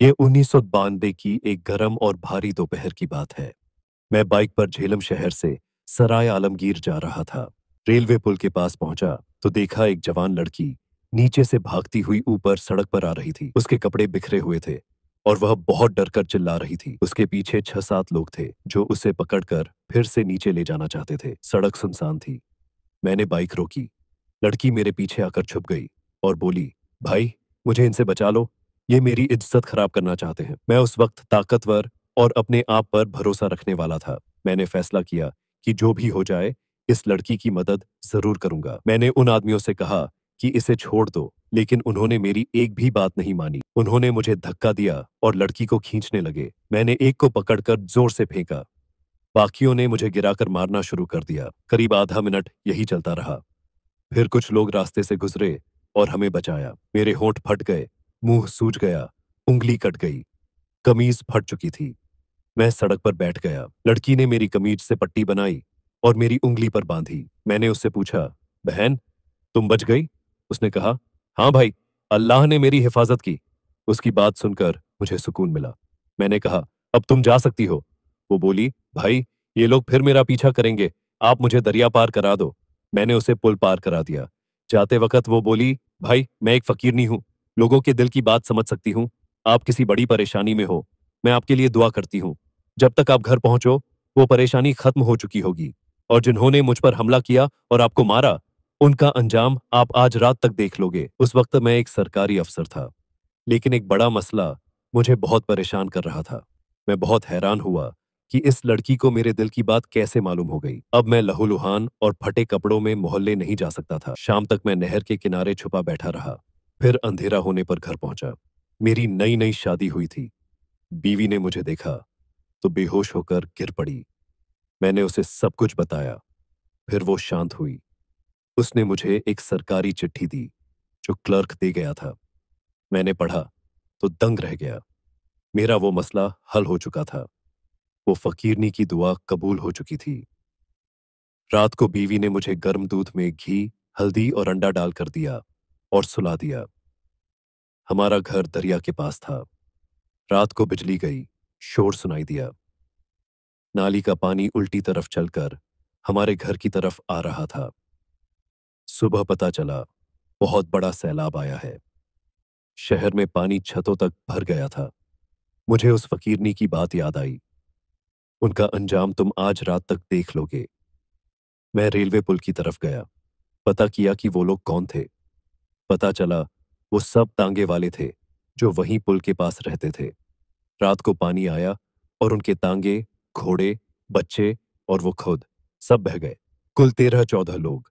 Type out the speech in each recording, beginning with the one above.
ये 1992 की एक गर्म और भारी दोपहर की बात है। मैं बाइक पर झेलम शहर से सराय आलमगीर जा रहा था। रेलवे पुल के पास पहुंचा तो देखा एक जवान लड़की नीचे से भागती हुई ऊपर सड़क पर आ रही थी। उसके कपड़े बिखरे हुए थे और वह बहुत डरकर चिल्ला रही थी। उसके पीछे 6-7 लोग थे जो उसे पकड़कर फिर से नीचे ले जाना चाहते थे। सड़क सुनसान थी। मैंने बाइक रोकी। लड़की मेरे पीछे आकर छुप गई और बोली, भाई, मुझे इनसे बचा लो। ये मेरी इज्जत खराब करना चाहते हैं। मैं उस वक्त ताकतवर और अपने आप पर भरोसा रखने वाला था। मैंने फैसला किया कि जो भी हो जाए, इस लड़की की मदद जरूर करूंगा। मैंने उन आदमियों से कहा कि इसे छोड़ दो, लेकिन उन्होंने मेरी एक भी बात नहीं मानी। उन्होंने मुझे धक्का दिया और लड़की को खींचने लगे। मैंने एक को पकड़कर जोर से फेंका। बाकियों ने मुझे गिराकर मारना शुरू कर दिया। करीब आधा मिनट यही चलता रहा। फिर कुछ लोग रास्ते से गुजरे और हमें बचाया। मेरे होंठ फट गए, मुंह सूज गया, उंगली कट गई, कमीज फट चुकी थी। मैं सड़क पर बैठ गया। लड़की ने मेरी कमीज से पट्टी बनाई और मेरी उंगली पर बांधी। मैंने उससे पूछा, बहन, तुम बच गई? उसने कहा, हाँ भाई, अल्लाह ने मेरी हिफाजत की। उसकी बात सुनकर मुझे सुकून मिला। मैंने कहा, अब तुम जा सकती हो। वो बोली, भाई, ये लोग फिर मेरा पीछा करेंगे, आप मुझे दरिया पार करा दो। मैंने उसे पुल पार करा दिया। जाते वक्त वो बोली, भाई, मैं एक फकीरनी हूं, लोगों के दिल की बात समझ सकती हूं। आप किसी बड़ी परेशानी में हो, मैं आपके लिए दुआ करती हूं। जब तक आप घर पहुंचो, वो परेशानी खत्म हो चुकी होगी। और जिन्होंने मुझ पर हमला किया और आपको मारा, उनका अंजाम आप आज रात तक देख लोगे। उस वक्त मैं एक सरकारी अफसर था, लेकिन एक बड़ा मसला मुझे बहुत परेशान कर रहा था। मैं बहुत हैरान हुआ कि इस लड़की को मेरे दिल की बात कैसे मालूम हो गई। अब मैं लहूलुहान और फटे कपड़ों में मोहल्ले नहीं जा सकता था। शाम तक मैं नहर के किनारे छुपा बैठा रहा। फिर अंधेरा होने पर घर पहुंचा। मेरी नई नई शादी हुई थी। बीवी ने मुझे देखा तो बेहोश होकर गिर पड़ी। मैंने उसे सब कुछ बताया। फिर वो शांत हुई। उसने मुझे एक सरकारी चिट्ठी दी जो क्लर्क दे गया था। मैंने पढ़ा तो दंग रह गया। मेरा वो मसला हल हो चुका था। वो फकीरनी की दुआ कबूल हो चुकी थी। रात को बीवी ने मुझे गर्म दूध में घी, हल्दी और अंडा डालकर दिया और सुला दिया। हमारा घर दरिया के पास था। रात को बिजली गई, शोर सुनाई दिया। नाली का पानी उल्टी तरफ चलकर हमारे घर की तरफ आ रहा था। सुबह पता चला बहुत बड़ा सैलाब आया है। शहर में पानी छतों तक भर गया था। मुझे उस फकीरनी की बात याद आई। उनका अंजाम तुम आज रात तक देख लोगे। मैं रेलवे पुल की तरफ गया। पता किया कि वो लोग कौन थे। पता चला वो सब तांगे वाले थे जो वहीं पुल के पास रहते थे। रात को पानी आया और उनके तांगे, घोड़े, बच्चे और वो खुद सब बह गए। कुल 13-14 लोग।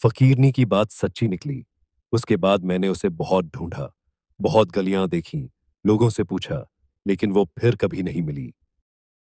फकीरनी की बात सच्ची निकली। उसके बाद मैंने उसे बहुत ढूंढा, बहुत गलियां देखीं, लोगों से पूछा, लेकिन वो फिर कभी नहीं मिली।